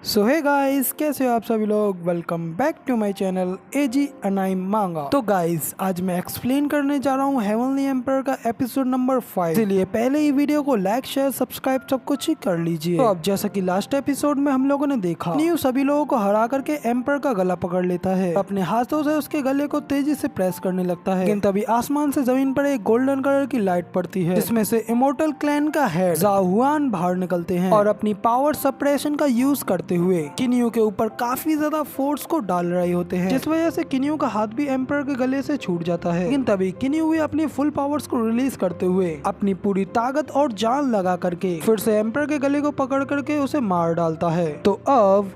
सो hey guys, कैसे हो आप सभी लोग। Welcome back to my channel AG anime manga. तो गाइस, आज मैं एक्सप्लेन करने जा रहा हूँ हेवनली एम्पायर का एपिसोड नंबर 5। इसलिए पहले ही वीडियो को लाइक शेयर सब्सक्राइब सब कुछ ही कर लीजिए। तो अब जैसा कि लास्ट एपिसोड में हम लोगों ने देखा, न्यू सभी लोगों को हरा करके एम्पायर का गला पकड़ लेता है, अपने हाथों से उसके गले को तेजी से प्रेस करने लगता है। लेकिन तभी आसमान से जमीन पर एक गोल्डन कलर की लाइट पड़ती है, जिसमें से इमोर्टल क्लैन का हेड जाओ हुआन बाहर निकलते हैं और अपनी पावर सप्रेशन का यूज करते हुए किन्यू के ऊपर काफी ज्यादा फोर्स को डाल रहे होते हैं, जिस वजह से किन्यू का हाथ भी एम्पायर के गले से छूट जाता है। लेकिन तभी किन्यू भी अपनी फुल पावर्स को रिलीज करते हुए अपनी पूरी ताकत और जान लगा करके फिर से एम्पायर के गले को पकड़ करके उसे मार डालता है। तो अब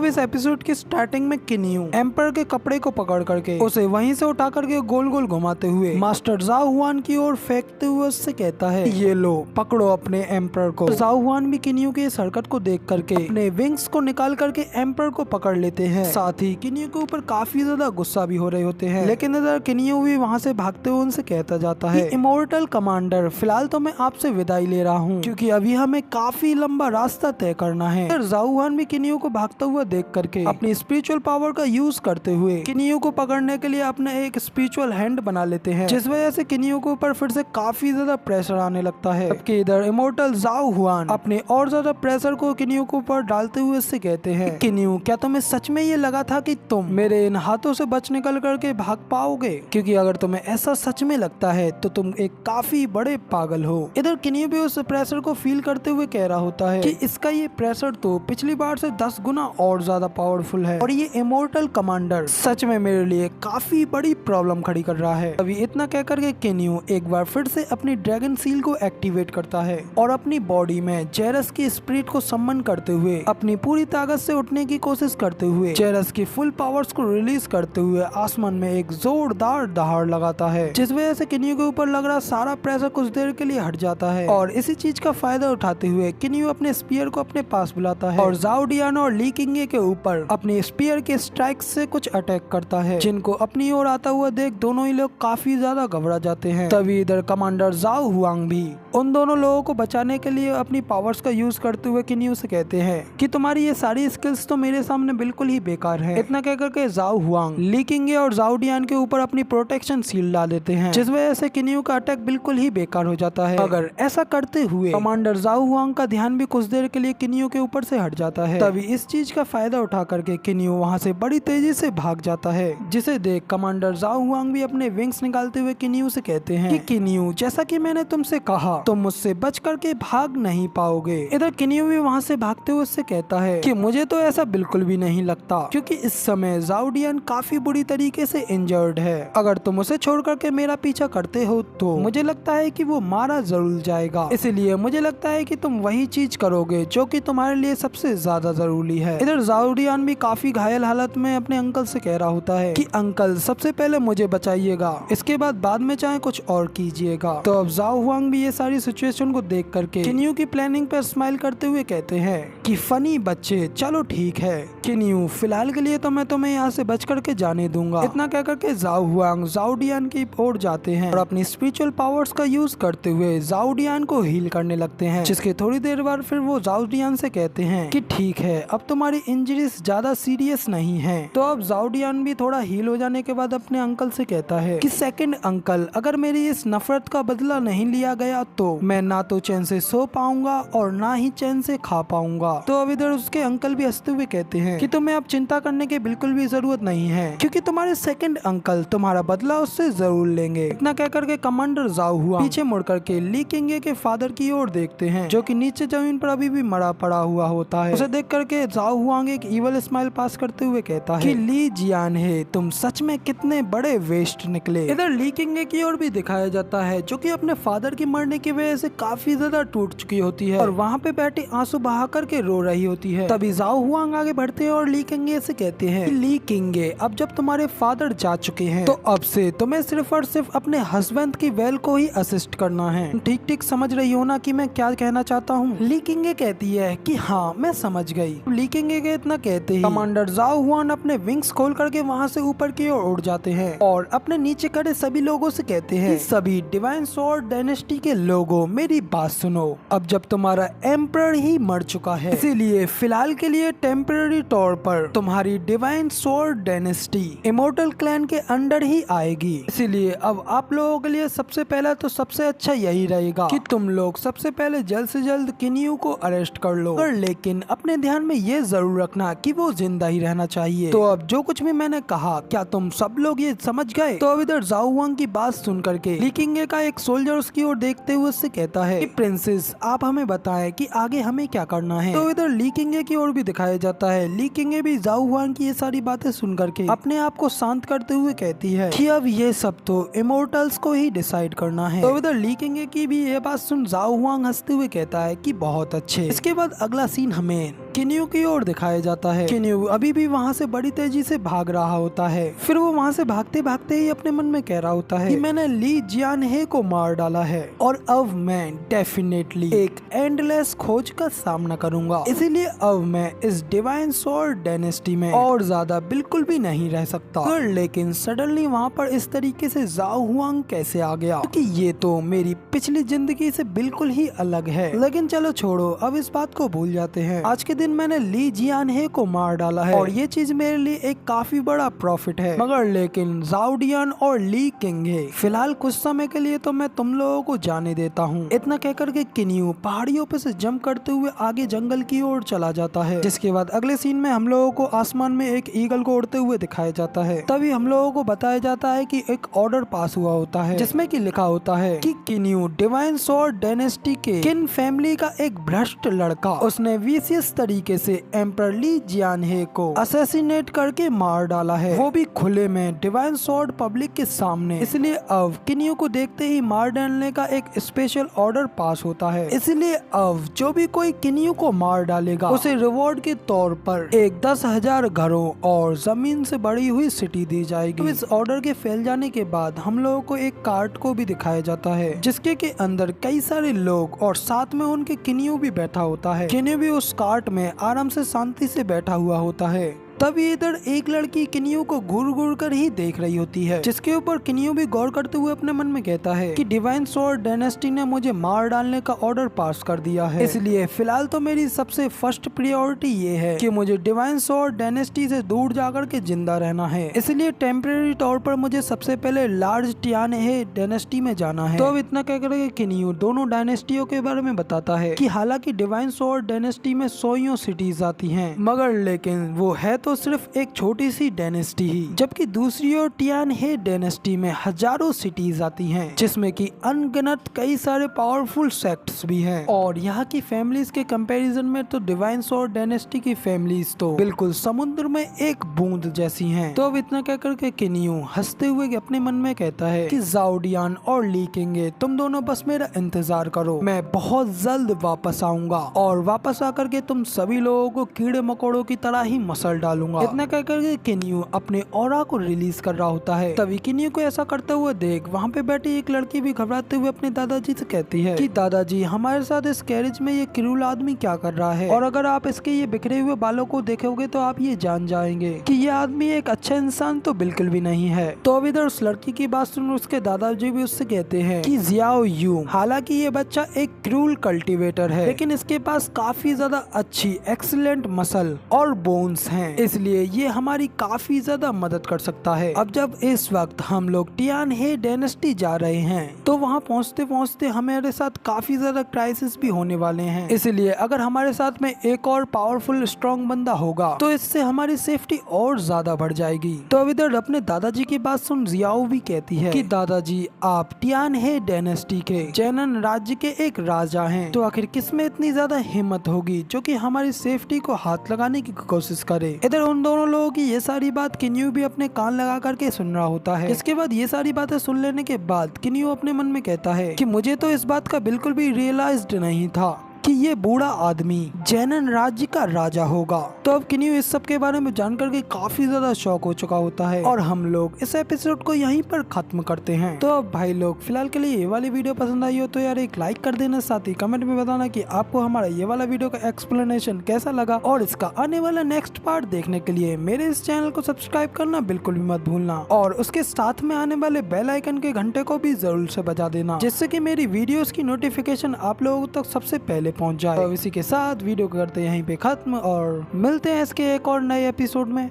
इस एपिसोड की स्टार्टिंग में किन्यू एम्पायर के कपड़े को पकड़ करके उसे वहीं से उठा करके गोल गोल घुमाते हुए मास्टर जाओ हुआन की ओर फेंकते हुए उससे कहता है, ये लो पकड़ो अपने एम्पायर को। जाओ हुआन भी किन्यू की इस हरकत को देख करके अपने विंग्स को निकाल करके एम्पायर को पकड़ लेते हैं। साथ ही किन्यू के ऊपर काफी ज्यादा गुस्सा भी हो रहे होते हैं। लेकिन इधर किन्यू भी वहाँ से भागते हुए उनसे कहता जाता है, इमोर्टल कमांडर, फिलहाल तो मैं आपसे विदाई ले रहा हूँ, क्योंकि अभी हमें काफी लंबा रास्ता तय करना है। जाओ हुआन भी किन्यू को भागता हुआ देख करके अपनी स्पिरिचुअल पावर का यूज करते हुए किन्यू को पकड़ने के लिए अपना एक स्पिरिचुअल हैंड बना लेते हैं, जिस वजह से किन्यू के ऊपर फिर से काफी ज्यादा प्रेशर आने लगता है। जबकि इधर इमोर्टल जाओ हुआन अपने और ज्यादा प्रेशर को किन्यू के ऊपर डालते हुए इससे कहते हैं, किन्यू, क्या तुम्हें सच में ये लगा था कि तुम मेरे इन हाथों से बच निकल करके भाग पाओगे? क्योंकि अगर तुम्हें ऐसा सच में लगता है तो तुम एक काफी बड़े पागल हो। इधर किन्यू भी उस प्रेशर को फील करते हुए कह रहा होता है कि इसका ये प्रेशर तो पिछली बार से 10 गुना और ज्यादा पावरफुल है और ये इमोर्टल कमांडर सच में मेरे लिए काफी बड़ी प्रॉब्लम खड़ी कर रहा है। अभी इतना कह करके किन्यू एक बार फिर से अपनी ड्रैगन सील को एक्टिवेट करता है और अपनी बॉडी में जेरस की स्पिरिट को सम्मन करते हुए अपनी पूरी ताकत से उठने की कोशिश करते हुए जेरस की फुल पावर्स को रिलीज करते हुए आसमान में एक जोरदार दहाड़ लगाता है, जिस वजह से किन्यू के ऊपर लग रहा सारा प्रेशर कुछ देर के लिए हट जाता है। और इसी चीज का फायदा उठाते हुए किन्यू अपने स्पीयर को अपने पास बुलाता है और जाओ डियानो और ली किंगे के ऊपर अपने स्पीयर के स्ट्राइक से कुछ अटैक करता है, जिनको अपनी ओर आता हुआ देख दोनों ही लोग काफी ज्यादा घबरा जाते हैं। तभी इधर कमांडर जाओ हुआंग भी उन दोनों लोगों को बचाने के लिए अपनी पावर्स का यूज करते हुए किन्यू से कहते हैं कि तुम्हारी ये सारी स्किल्स तो मेरे सामने बिल्कुल ही बेकार है। इतना कहकर के जाओ हुआंग ली किंगे और जाओ डियान के ऊपर अपनी प्रोटेक्शन सील डाल देते हैं, जिस वजह से किन्यू का अटैक बिल्कुल ही बेकार हो जाता है। अगर ऐसा करते हुए कमांडर जाओ हुआंग का ध्यान भी कुछ देर के लिए किन्यू के ऊपर से हट जाता है। तभी इस चीज का फायदा उठा करके किन्यू वहाँ से बड़ी तेजी से भाग जाता है, जिसे देख कमांडर जाओ हुआंग भी अपने विंग्स निकालते हुए किन्यू से कहते हैं कि किन्यू, जैसा कि मैंने तुमसे कहा, तुम मुझसे बच करके भाग नहीं पाओगे। इधर किन्यू भी वहाँ से भागते हुए उससे कहता है कि मुझे तो ऐसा बिल्कुल भी नहीं लगता, क्योंकि इस समय जाओ डियान काफी बुरी तरीके से इंजर्ड है। अगर तुम उसे छोड़ करके मेरा पीछा करते हो तो मुझे लगता है कि वो मारा जरूर जाएगा, इसलिए मुझे लगता है कि तुम वही चीज करोगे जो कि तुम्हारे लिए सबसे ज्यादा जरूरी है। इधर जाओ डियान भी काफी घायल हालत में अपने अंकल से कह रहा होता है कि अंकल, सबसे पहले मुझे बचाइएगा, इसके बाद में चाहे कुछ और कीजिएगा। तो अब जाओ हुआंग भी ये सारी सिचुएशन को देख करके किन्यू की प्लानिंग पर स्माइल करते हुए कहते हैं कि फनी बच्चे, चलो ठीक है किन्यू, फिलहाल के लिए तो मैं तुम्हें यहाँ से बच करके जाने दूंगा। इतना कह करके जाओ हुआंग जाओ डियान की ओर जाते हैं और अपनी स्पिरिचुअल पावर्स का यूज करते हुए जाओ डियान को हील करने लगते हैं, जिसके थोड़ी देर बाद फिर वो जाओ डियान से कहते हैं कि ठीक है, अब तुम्हारी इंजरीज ज्यादा सीरियस नहीं है। तो अब जाओ डियान भी थोड़ा हील हो जाने के बाद अपने अंकल से कहता है कि सेकंड अंकल, अगर मेरी इस नफरत का बदला नहीं लिया गया तो मैं ना तो चैन से सो पाऊंगा और ना ही चैन से खा पाऊंगा। तो अब इधर उसके अंकल भी हंसते हुए कहते हैं कि तुम्हें अब चिंता करने की बिल्कुल भी जरूरत नहीं है, क्योंकि तुम्हारे सेकंड अंकल तुम्हारा बदला उससे जरूर लेंगे। इतना कह करके कमांडर जाओ हुआ पीछे मुड़ करके ली किंगे के फादर की ओर देखते हैं, जो कि नीचे जमीन पर अभी भी मरा पड़ा हुआ होता है। उसे देख करके जाओ हुआंग एक इवल स्माइल पास करते हुए कहता है कि ली जियान है, तुम सच में कितने बड़े वेस्ट निकले। इधर ली किंगे की ओर भी दिखाया जाता है, जो कि अपने फादर की मरने की वजह से काफी ज्यादा टूट चुकी होती है और वहाँ पे बैठी आंसू बहा करके रो रही होती है। तभी जाओ हुआंग आगे बढ़ते हैं और ली किंगे से कहते हैं, ली किंगे, अब जब तुम्हारे फादर जा चुके हैं तो अब से तुम्हें सिर्फ और सिर्फ अपने हस्बैंड की वेल को ही असिस्ट करना है। ठीक ठीक समझ रही हो ना कि मैं क्या कहना चाहता हूँ? ली किंगे कहती है कि हाँ, मैं समझ गई। ली किंगे के इतना कहते ही कमांडर जाओ हुआन अपने विंग्स खोल करके वहाँ से ऊपर की ओर उड़ जाते हैं और अपने नीचे खड़े सभी लोगों से कहते हैं, सभी डिवाइन स्वॉर्ड डायनेस्टी के लोगों मेरी बात सुनो। अब जब तुम्हारा एम्परर ही मर चुका है, इसीलिए फिलहाल के लिए टेम्पररी तौर पर तुम्हारी divine sword dynasty immortal clan के अंडर ही आएगी। इसीलिए अब आप लोगों के लिए सबसे पहला तो सबसे अच्छा यही रहेगा कि तुम लोग सबसे पहले जल्द से जल्द किन्यू को अरेस्ट कर लो, और लेकिन अपने ध्यान में ये जरूर रखना कि वो जिंदा ही रहना चाहिए। तो अब जो कुछ भी मैंने कहा, क्या तुम सब लोग ये समझ गए? तो अब इधर जाओ हुआंग की बात सुन करके ली किंगे का एक सोल्जर उसकी ओर देखते हुए उससे कहता है कि प्रिंसेस आप हमें बताएं कि आगे हमें क्या करना है। तो इधर ली किंगे की ओर भी दिखाया जाता है। ली किंगे भी जाओ हुआंग की ये सारी बातें सुन करके अपने आप को शांत करते हुए कहती है कि अब ये सब तो इमोर्टल्स को ही डिसाइड करना है। तो इधर ली किंगे की भी ये बात सुन जाओ हुआंग हंसते हुए कहता है कि बहुत अच्छे। इसके बाद अगला सीन हमें किन्यू की ओर दिखाया जाता है। किन्यू अभी भी वहाँ से बड़ी तेजी से भाग रहा होता है। फिर वो वहाँ से भागते भागते ही अपने मन में कह रहा होता है कि मैंने ली जियानहे को मार डाला है और अब मैं डेफिनेटली एक एंडलेस खोज का सामना करूंगा। इसीलिए अब मैं इस डिवाइन स्वॉर्ड डायनेस्टी में और ज्यादा बिल्कुल भी नहीं रह सकता। पर लेकिन सडनली वहाँ पर इस तरीके से जाओ हुआंग कैसे आ गया, क्योंकि ये तो मेरी पिछली जिंदगी से बिल्कुल ही अलग है। लेकिन चलो छोड़ो, अब इस बात को भूल जाते हैं। आज के दिन मैंने ली जियानहे को मार डाला है और ये चीज मेरे लिए एक काफी बड़ा प्रॉफिट है। मगर लेकिन जाओ डियान और ली किंगे फिलहाल कुछ समय के लिए तो मैं तुम लोगों को जाने देता हूँ। इतना कहकर के किन्यू पहाड़ियों पे से जंप करते हुए आगे जंगल की ओर चला जाता है। जिसके बाद अगले सीन में हम लोगों को आसमान में एक ईगल को उड़ते हुए दिखाया जाता है। तभी हम लोगों को बताया जाता है कि एक ऑर्डर पास हुआ होता है जिसमें कि लिखा होता है कि किन्यू डिवाइन स्वॉर्ड डायनेस्टी के किन फैमिली का एक भ्रष्ट लड़का, उसने विशियस तरीके से एम्परर ली जियानहे को असैसिनेट करके मार डाला है, वो भी खुले में डिवाइन स्वॉर्ड पब्लिक के सामने। इसलिए अब किन्यू को देखते ही मार डालने का एक स्पेशल ऑर्डर पास होता है। इसलिए अब जो भी कोई किन्यू को मार डालेगा उसे रिवॉर्ड के तौर पर एक 10,000 घरों और जमीन से बड़ी हुई सिटी दी जाएगी। तो इस ऑर्डर के फैल जाने के बाद हम लोगों को एक कार्ट को भी दिखाया जाता है जिसके के अंदर कई सारे लोग और साथ में उनके किन्यू भी बैठा होता है। किन्यू भी उस कार्ट में आराम से शांति से बैठा हुआ होता है। तभी इधर एक लड़की किन्यू को घूर घूर कर ही देख रही होती है, जिसके ऊपर किन्यू भी गौर करते हुए अपने मन में कहता है कि डिवाइन स्वॉर्ड डायनेस्टी ने मुझे मार डालने का ऑर्डर पास कर दिया है। इसलिए फिलहाल तो मेरी सबसे फर्स्ट प्रायोरिटी ये है कि मुझे डिवाइन स्वॉर्ड डायनेस्टी से दूर जाकर के जिंदा रहना है। इसलिए टेम्परेरी तौर पर मुझे सबसे पहले लार्ज टियानहे डायनेस्टी में जाना है। तो अब इतना कहकर के किन्यू दोनों डायनेस्टियों के बारे में बताता है कि हालांकि डिवाइन स्वॉर्ड डायनेस्टी में 100 सिटीज आती हैं, मगर लेकिन वो है तो सिर्फ एक छोटी सी डायनेस्टी ही, जबकि दूसरी ओर टियानहे डायनेस्टी में हजारों सिटीज आती हैं, जिसमें कि अनगिनत कई सारे पावरफुल सेक्ट्स भी हैं। और यहाँ की फैमिलीज के कंपैरिजन में तो डिवाइन स्वॉर्ड डायनेस्टी की फैमिलीज तो बिल्कुल समुद्र में एक बूंद जैसी हैं। तो अब इतना कहकर के किन्यू हंसते हुए अपने मन में कहता है कि जाओ डियान और ली किंगे तुम दोनों बस मेरा इंतजार करो, मैं बहुत जल्द वापस आऊंगा और वापस आकर के तुम सभी लोगों को कीड़े मकोड़ों की तरह ही मसल डालूंगा। इतना कहकर के किन्यू अपने ऑरा को रिलीज कर रहा होता है। तभी किन्यू को ऐसा करते हुए देख वहाँ पे बैठी एक लड़की भी घबराते हुए अपने दादाजी से कहती है कि दादाजी हमारे साथ इस कैरेज में ये क्रूल आदमी क्या कर रहा है, और अगर आप इसके ये बिखरे हुए बालों को देखोगे तो आप ये जान जाएंगे कि ये आदमी एक अच्छा इंसान तो बिल्कुल भी नहीं है। तो अब इधर उस लड़की की बात सुन उसके दादाजी भी उससे कहते हैं कि जियाओ यू, हालांकि ये बच्चा एक क्रूल कल्टीवेटर है, लेकिन इसके पास काफी ज्यादा अच्छी एक्सीलेंट मसल और बोन्स हैं, इसलिए ये हमारी काफी ज्यादा मदद कर सकता है। अब जब इस वक्त हम लोग टियानहे डायनेस्टी जा रहे हैं तो वहाँ पहुँचते पहुँचते हमारे साथ काफी ज्यादा क्राइसिस भी होने वाले हैं, इसलिए अगर हमारे साथ में एक और पावरफुल स्ट्रॉन्ग बंदा होगा तो इससे हमारी सेफ्टी और ज्यादा बढ़ जाएगी। तो अब इधर अपने दादाजी की बात सुन जियाओ भी कहती है कि दादाजी आप टियानहे डायनेस्टी के चैनन राज्य के एक राजा हैं, तो आखिर किसमें इतनी ज्यादा हिम्मत होगी जो कि हमारी सेफ्टी को हाथ लगाने की कोशिश करे। इधर उन दोनों लोगों की ये सारी बात किन्यू भी अपने कान लगा करके सुन रहा होता है। इसके बाद ये सारी बातें सुन लेने के बाद किन्यू अपने मन में कहता है कि मुझे तो इस बात का बिल्कुल भी रियलाइज्ड नहीं था कि ये बूढ़ा आदमी जैनन राज्य का राजा होगा। तो अब किन्यू इस सब के बारे में जानकर के काफी ज्यादा शौक हो चुका होता है और हम लोग इस एपिसोड को यहीं पर खत्म करते हैं। तो अब भाई लोग फिलहाल के लिए ये वाली वीडियो पसंद आई हो तो यार एक लाइक कर देना, साथ ही कमेंट में बताना कि आपको हमारा ये वाला वीडियो का एक्सप्लेनेशन कैसा लगा और इसका आने वाला नेक्स्ट पार्ट देखने के लिए मेरे इस चैनल को सब्सक्राइब करना बिल्कुल भी मत भूलना और उसके साथ में आने वाले बेल आइकन के घंटे को भी जरूर से बजा देना, जिससे कि मेरी वीडियोस की नोटिफिकेशन आप लोगों तक सबसे पहले पहुंच जाए। तो इसी के साथ वीडियो को करते यहीं पे खत्म और मिलते हैं इसके एक और नए एपिसोड में।